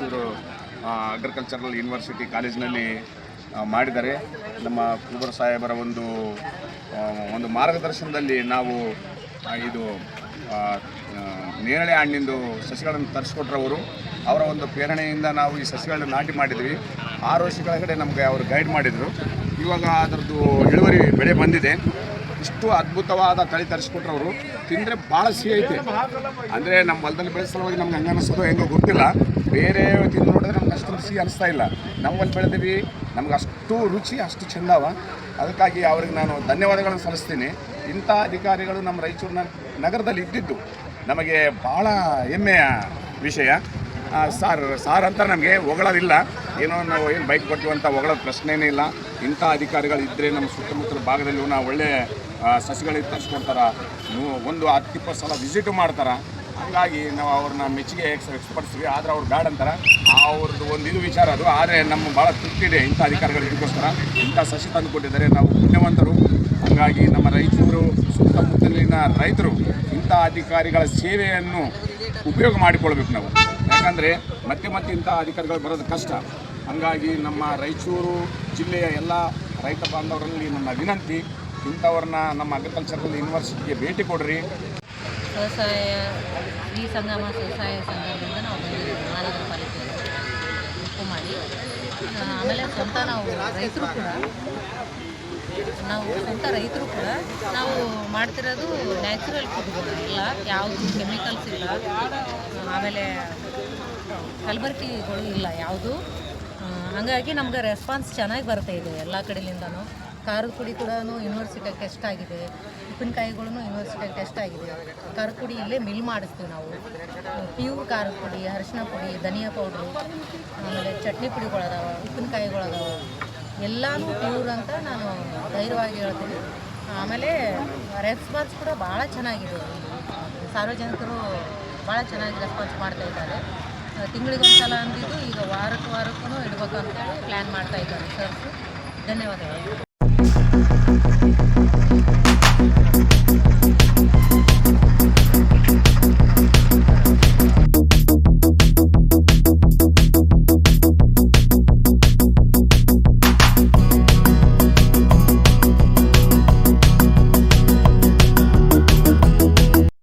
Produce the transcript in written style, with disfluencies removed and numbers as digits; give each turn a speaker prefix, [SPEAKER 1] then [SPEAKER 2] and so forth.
[SPEAKER 1] Raichur agricultural university ಕಾಲೇಜಿನಲ್ಲಿ ಮಾಡಿದ್ದಾರೆ. ನಮ್ಮ ಕುರುಬರ ಸಾಹೇಬರ ಒಂದು ಮಾರ್ಗದರ್ಶನದಲ್ಲಿ ನಾವು ಇದು ನೇರಳೆ ಹಣ್ಣಿಂದು ಸಸಿಗಳನ್ನು ತರಿಸ್ಕೊಟ್ರವರು. ಅವರ ಒಂದು ಪ್ರೇರಣೆಯಿಂದ ನಾವು ಈ ಸಸಿಗಳನ್ನ ನಾಟಿ ಮಾಡಿದ್ವಿ. 6 ವರ್ಷಗಳ ಕಡೆ ನಮಗೆ ಅವರು ಗೈಡ್ ಮಾಡಿದರು. ಇವಾಗ ಅದರದ್ದು ಇಳುವರಿ ಬೆಳೆ ಬಂದಿದೆ. ಇಷ್ಟು ಅದ್ಭುತವಾದ ತಳಿ ತರಿಸ್ಕೊಟ್ರವರು. ತಿಂದರೆ ಭಾಳ ಸಿಹಿ ಐತೆ. ಅಂದರೆ ನಮ್ಮ ಹೊಲದಲ್ಲಿ ಬೆಳೆಸಲುವಾಗಿ ನಮ್ಗೆ ಹಂಗೆ ಅನಿಸೋದು ಹೆಂಗೋ ಗೊತ್ತಿಲ್ಲ. ಬೇರೆ ತಿಂದು ನೋಡಿದ್ರೆ ನಮ್ಗೆ ಅಷ್ಟೊಂದು ಸಿಹಿ ಅನಿಸ್ತಾ ಇಲ್ಲ. ನಮ್ಮಲ್ಲಿ ಬೆಳೆದೀವಿ, ನಮ್ಗೆ ಅಷ್ಟು ರುಚಿ ಅಷ್ಟು ಚೆಂದವ. ಅದಕ್ಕಾಗಿ ಅವ್ರಿಗೆ ನಾನು ಧನ್ಯವಾದಗಳನ್ನು ಸಲ್ಲಿಸ್ತೀನಿ. ಇಂಥ ಅಧಿಕಾರಿಗಳು ನಮ್ಮ ರಾಯಚೂರು ನಗರದಲ್ಲಿ ಇದ್ದಿದ್ದು ನಮಗೆ ಭಾಳ ಹೆಮ್ಮೆಯ ವಿಷಯ. ಸಾರ್ ಅಂತ ನಮಗೆ ಹೊಗಳೋದಿಲ್ಲ, ಏನೋ ನಾವು ಏನು ಬೈಕ್ ಕೊಡ್ತೀವಿ ಅಂತ ಹೊಗಳೋದು ಪ್ರಶ್ನೆಯೇ ಇಲ್ಲ. ಇಂಥ ಅಧಿಕಾರಿಗಳು ಇದ್ದರೆ ನಮ್ಮ ಸುತ್ತಮುತ್ತಲ ಭಾಗದಲ್ಲೂ ನಾವು ಒಳ್ಳೆ ಸಸಿಗಳಿಗೆ ತರಿಸ್ಕೊಡ್ತಾರೆ. 10-20 ಸಲ ವಿಸಿಟು ಮಾಡ್ತಾರೆ. ಹಾಗಾಗಿ ನಾವು ಅವ್ರನ್ನ ಮೆಚ್ಚುಗೆ ವ್ಯಕ್ತಪಡಿಸ್ತೀವಿ. ಆದರೆ ಅವ್ರು ಬ್ಯಾಡ್ ಅಂತಾರೆ. ಅವ್ರದ್ದು ಇದು ವಿಚಾರ ಅದು. ಆದರೆ ನಮ್ಮ ಭಾಳ ತೃಪ್ತಿ ಇದೆ ಇಂಥ ಅಧಿಕಾರಿಗಳು ಇದಕ್ಕೋಸ್ಕರ. ಇಂಥ ಸಸಿ ತಂದು ಕೊಟ್ಟಿದ್ದಾರೆ, ನಾವು ಪುಣ್ಯವಂತರು. ಹಾಗಾಗಿ ನಮ್ಮ ರಾಯಚೂರು ಸುತ್ತಮುತ್ತಲಿನ ರೈತರು ಇಂಥ ಅಧಿಕಾರಿಗಳ ಸೇವೆಯನ್ನು ಉಪಯೋಗ ಮಾಡಿಕೊಳ್ಬೇಕು ನಾವು. ಯಾಕಂದರೆ ಮತ್ತೆ ಇಂಥ ಅಧಿಕಾರಿಗಳು ಬರೋದು ಕಷ್ಟ. ಹಾಗಾಗಿ ನಮ್ಮ ರಾಯಚೂರು ಜಿಲ್ಲೆಯ ಎಲ್ಲ ರೈತ ಬಾಂಧವರಲ್ಲಿ ನನ್ನ ವಿನಂತಿ, ಇಂಥವ್ರನ್ನ ನಮ್ಮ ಅಗ್ರಿಕಲ್ಚರಲ್ ಯೂನಿವರ್ಸಿಟಿಗೆ ಭೇಟಿ ಕೊಡ್ರಿ.
[SPEAKER 2] ಈ ಸಂಗಮ ಸ್ವಸಹಾಯ ಸಂಘದಿಂದ ನಾವು ಬಂದಿದ್ದೀವಿ ಮಹಾನಗರ ಪಾಲಿಕೆಯಲ್ಲಿ ಉಪ್ಪು ಮಾಡಿ. ಆಮೇಲೆ ಸ್ವಂತ ನಾವು ರೈತರು ಕೂಡ ನಾವು ಮಾಡ್ತಿರೋದು ನ್ಯಾಚುರಲ್ ಫುಡ್ಗಳು, ಇಲ್ಲ ಯಾವುದು ಕೆಮಿಕಲ್ಸ್ ಇಲ್ಲ, ಆಮೇಲೆ ಕಲಬೆರಕೆಗಳು ಇಲ್ಲ ಯಾವುದು. ಹಾಗಾಗಿ ನಮ್ಗೆ ರೆಸ್ಪಾನ್ಸ್ ಚೆನ್ನಾಗಿ ಬರ್ತಾ ಇದೆ ಎಲ್ಲ ಕಡೆಯಿಂದನೂ. ಖಾರದ ಪುಡಿ ಕೂಡ ಯೂನಿವರ್ಸಿಟಿಗೆ ಟೆಸ್ಟ್ ಆಗಿದೆ. ಉಪ್ಪಿನಕಾಯಿಗಳೂ ಯೂನಿವರ್ಸಿಟಿಗೆ ಟೆಸ್ಟ್ ಆಗಿದೆ. ಖಾರದ ಪುಡಿ ಇಲ್ಲೇ ಮಿಲ್ ಮಾಡಿಸ್ತೀವಿ ನಾವು. ಪ್ಯೂರ್ ಖಾರದ ಪುಡಿ, ಅರಿಶಿನ ಪುಡಿ, ಧನಿಯಾ ಪೌಡ್ರು, ಆಮೇಲೆ ಚಟ್ನಿ ಪುಡಿಗಳದಾವ, ಉಪ್ಪಿನಕಾಯಿಗಳದಾವ, ಎಲ್ಲನೂ ಪ್ಯೂರ್ ಅಂತ ನಾನು ಧೈರ್ಯವಾಗಿ ಹೇಳ್ತೀನಿ. ಆಮೇಲೆ ರೆಸ್ಪಾನ್ಸ್ ಕೂಡ ಭಾಳ ಚೆನ್ನಾಗಿದೆ. ಸಾರ್ವಜನಿಕರು ಭಾಳ ಚೆನ್ನಾಗಿ ರೆಸ್ಪಾನ್ಸ್ ಮಾಡ್ತಾ ಇದ್ದಾರೆ. ತಿಂಗಳಿಗೊಂದ್ಸಲ ಅಂದಿದ್ದು ಈಗ ವಾರಕ್ಕೂ ಇಡಬೇಕು ಅಂತೇಳಿ ಪ್ಲ್ಯಾನ್ ಮಾಡ್ತಾ ಇದ್ದಾರೆ ಸರ್ಸು. ಧನ್ಯವಾದಗಳು.